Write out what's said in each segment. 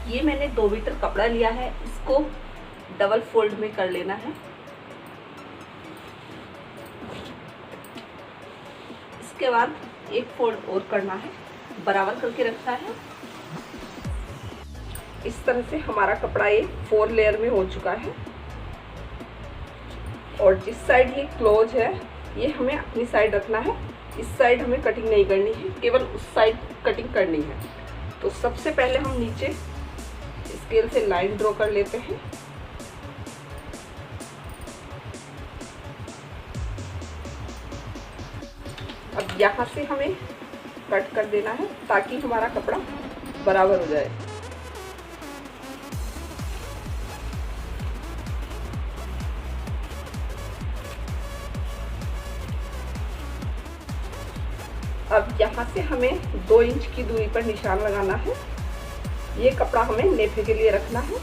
ये मैंने 2 मीटर कपड़ा लिया है, इसको डबल फोल्ड में कर लेना है। इसके बाद एक फोल्ड और करना है, बराबर करके रखना है। इस तरह से हमारा कपड़ा ये 4 लेयर में हो चुका है। और जिस साइड ये क्लोज है ये हमें अपनी साइड रखना है, इस साइड हमें कटिंग नहीं करनी है, केवल उस साइड कटिंग करनी है। तो सबसे पहले हम नीचे स्केल से लाइन ड्रॉ कर लेते हैं। अब यहाँ से हमें कट कर देना है ताकि हमारा कपड़ा बराबर हो जाए। अब यहाँ से हमें 2 इंच की दूरी पर निशान लगाना है। ये कपड़ा हमें नेफे के लिए रखना है।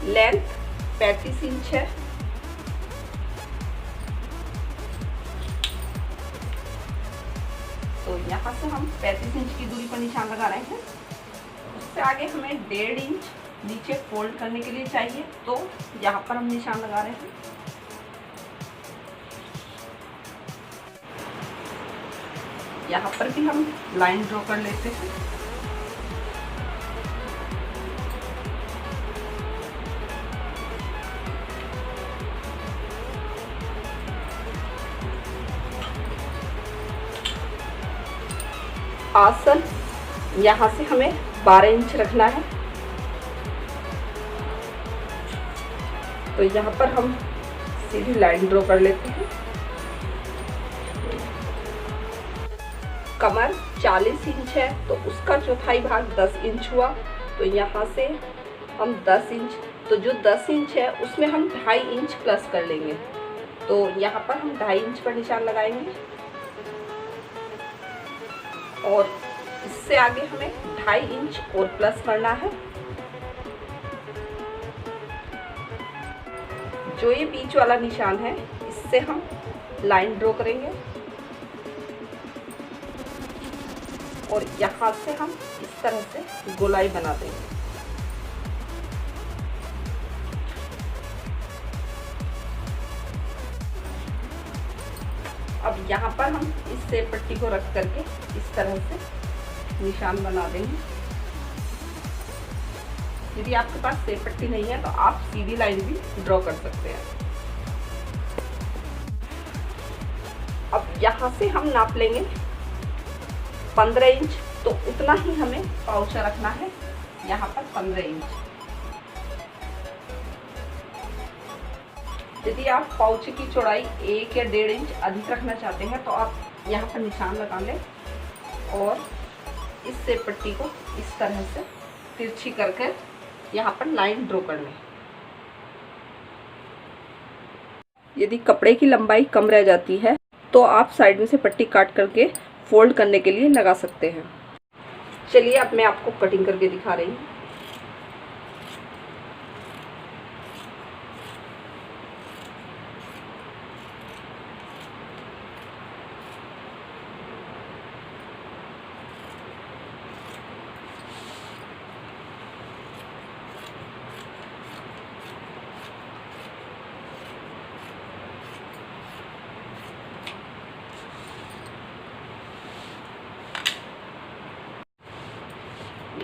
लेंथ 35 इंच है। तो यहाँ से हम 35 इंच की दूरी पर निशान लगा रहे हैं। उससे आगे हमें 1.5 इंच नीचे फोल्ड करने के लिए चाहिए, तो यहाँ पर हम निशान लगा रहे हैं। यहाँ पर भी हम लाइन ड्रॉ कर लेते हैं। आसन यहाँ से हमें 12 इंच रखना है। तो यहाँ पर हम सीधी लाइन ड्रॉ कर लेते हैं। कमर 40 इंच है, तो उसका चौथाई भाग 10 इंच हुआ। तो यहाँ से हम 10 इंच, तो जो 10 इंच है उसमें हम 2.5 इंच प्लस कर लेंगे। तो यहाँ पर हम 2.5 इंच पर निशान लगाएंगे और इससे आगे हमें 2.5 इंच और प्लस करना है। जो ये बीच वाला निशान है इससे हम लाइन ड्रॉ करेंगे और यहाँ से हम इस तरह से गोलाई बना देंगे। अब यहाँ पर हम इस सेब पट्टी को रख करके इस तरह से निशान बना देंगे। यदि आपके पास सेब पट्टी नहीं है तो आप सीधी लाइन भी ड्रॉ कर सकते हैं। अब यहाँ से हम नाप लेंगे 15 इंच, तो उतना ही हमें पाउचा रखना है। यहाँ पर 15 इंच। यदि आप पाउचे की चौड़ाई 1 या 1.5 इंच अधिक रखना चाहते हैं तो आप यहाँ पर निशान लगा लें और इस सेब पट्टी को इस तरह से तिरछी करके यहाँ पर लाइन ड्रॉ कर लें। यदि कपड़े की लंबाई कम रह जाती है तो आप साइड में से पट्टी काट करके फोल्ड करने के लिए लगा सकते हैं। चलिए अब मैं आपको कटिंग करके दिखा रही हूँ।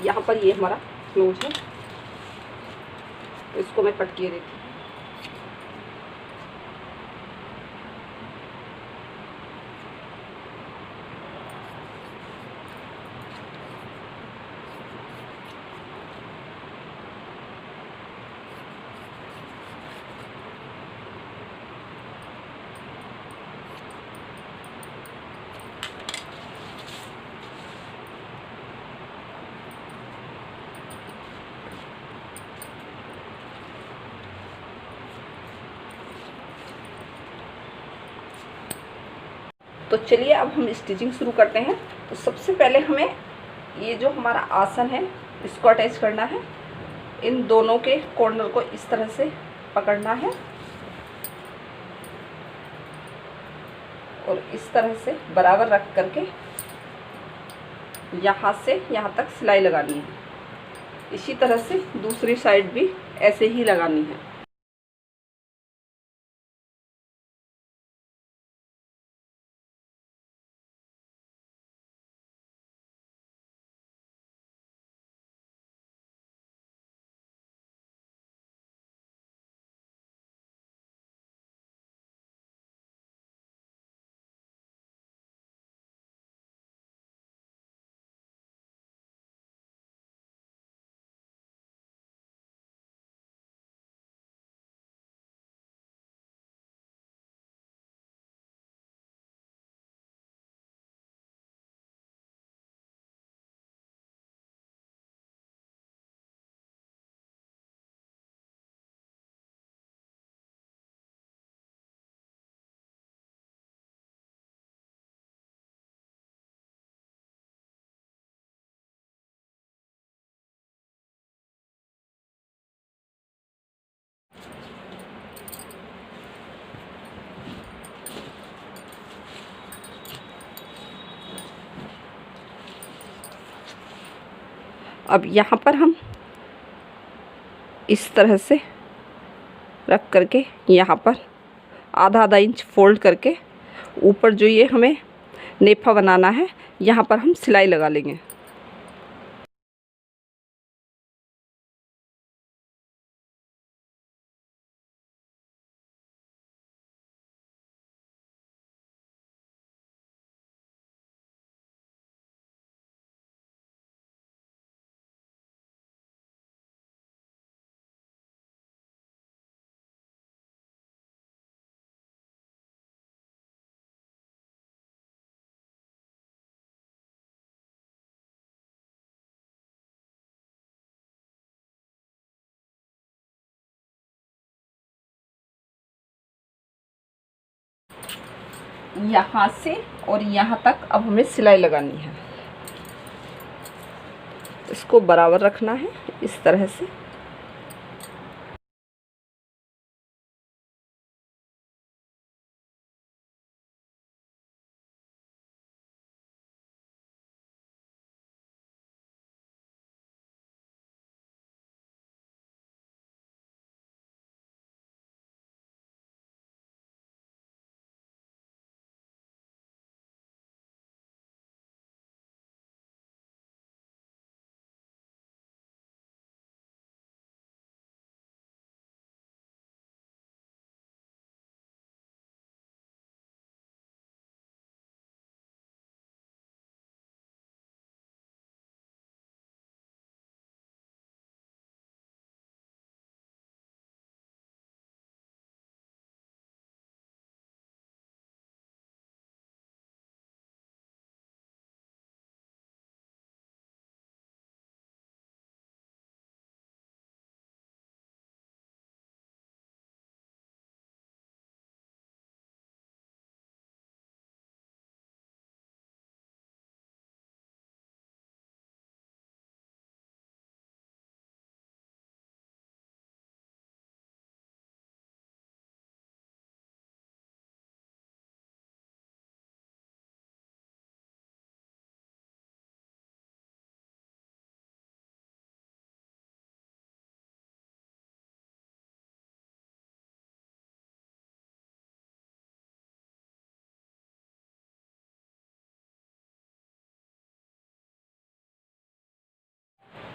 यहाँ पर ये हमारा क्लोज है, तो इसको मैं कट किए देती हूँ। तो चलिए अब हम स्टिचिंग शुरू करते हैं। तो सबसे पहले हमें ये जो हमारा आसन है इसको अटैच करना है। इन दोनों के कॉर्नर को इस तरह से पकड़ना है और इस तरह से बराबर रख करके यहाँ से यहाँ तक सिलाई लगानी है। इसी तरह से दूसरी साइड भी ऐसे ही लगानी है। अब यहाँ पर हम इस तरह से रख करके यहाँ पर आधा आधा इंच फोल्ड करके ऊपर जो ये हमें नेफा बनाना है, यहाँ पर हम सिलाई लगा लेंगे। यहाँ से और यहाँ तक अब हमें सिलाई लगानी है। इसको बराबर रखना है इस तरह से।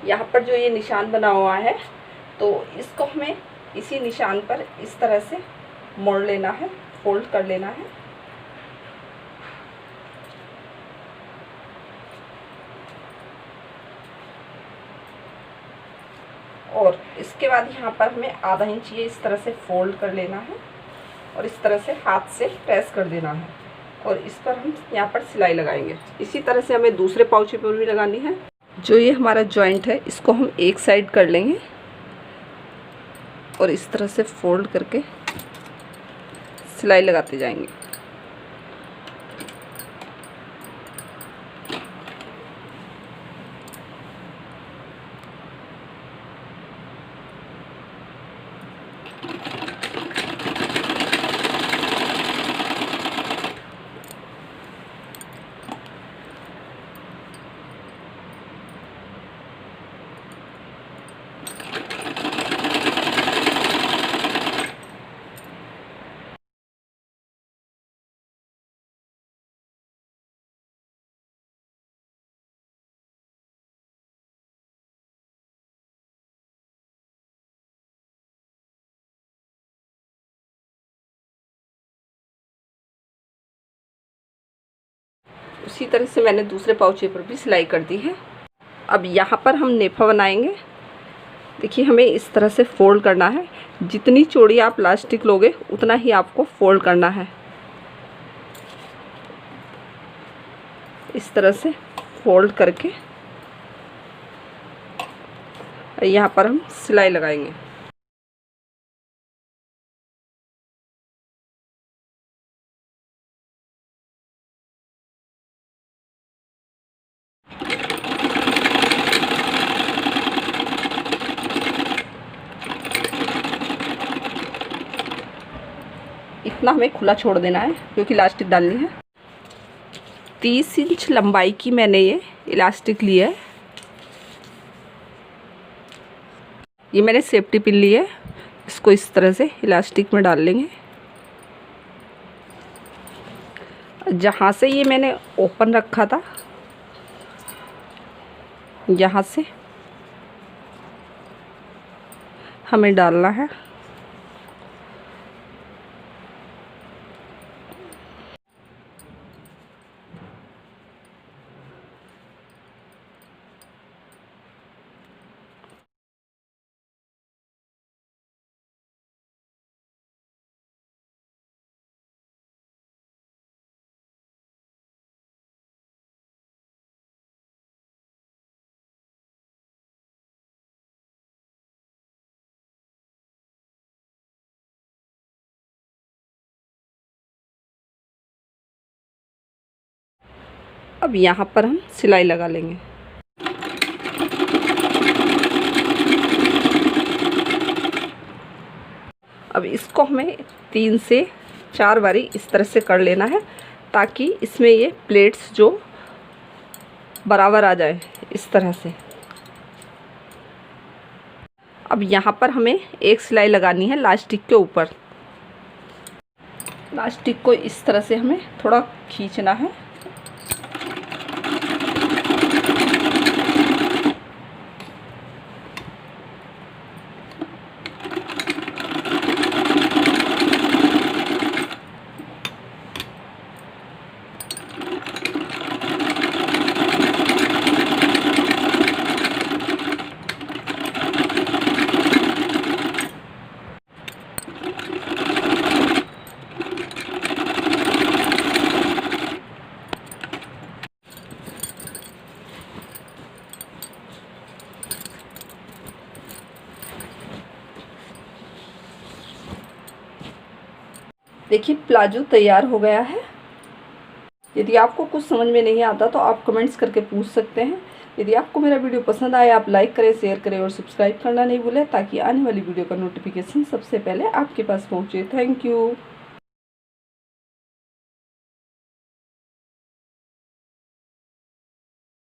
यहाँ पर जो ये निशान बना हुआ है, तो इसको हमें इसी निशान पर इस तरह से मोड़ लेना है, फोल्ड कर लेना है। और इसके बाद यहाँ पर हमें आधा इंच ये इस तरह से फोल्ड कर लेना है और इस तरह से हाथ से प्रेस कर देना है और इस पर हम यहाँ पर सिलाई लगाएंगे। इसी तरह से हमें दूसरे पाउचे पर भी लगानी है। जो ये हमारा जॉइंट है, इसको हम एक साइड कर लेंगे और इस तरह से फोल्ड करके सिलाई लगाते जाएंगे। उसी तरह से मैंने दूसरे पाउचे पर भी सिलाई कर दी है। अब यहाँ पर हम नेफा बनाएंगे। देखिए हमें इस तरह से फोल्ड करना है। जितनी चौड़ी आप इलास्टिक लोगे उतना ही आपको फोल्ड करना है। इस तरह से फोल्ड करके यहाँ पर हम सिलाई लगाएंगे। इतना हमें खुला छोड़ देना है क्योंकि इलास्टिक डालनी है। 30 इंच लंबाई की मैंने ये इलास्टिक ली है। ये मैंने सेफ्टी पिन ली है। इसको इस तरह से इलास्टिक में डाल लेंगे। जहाँ से ये मैंने ओपन रखा था यहाँ से हमें डालना है। अब यहाँ पर हम सिलाई लगा लेंगे। अब इसको हमें 3 से 4 बारी इस तरह से कर लेना है ताकि इसमें ये प्लेट्स जो बराबर आ जाए इस तरह से। अब यहाँ पर हमें एक सिलाई लगानी है इलास्टिक के ऊपर। इलास्टिक को इस तरह से हमें थोड़ा खींचना है। देखिए प्लाजो तैयार हो गया है। यदि आपको कुछ समझ में नहीं आता तो आप कमेंट्स करके पूछ सकते हैं। यदि आपको मेरा वीडियो पसंद आए आप लाइक करें, शेयर करें और सब्सक्राइब करना नहीं भूलें ताकि आने वाली वीडियो का नोटिफिकेशन सबसे पहले आपके पास पहुंचे। Thank you.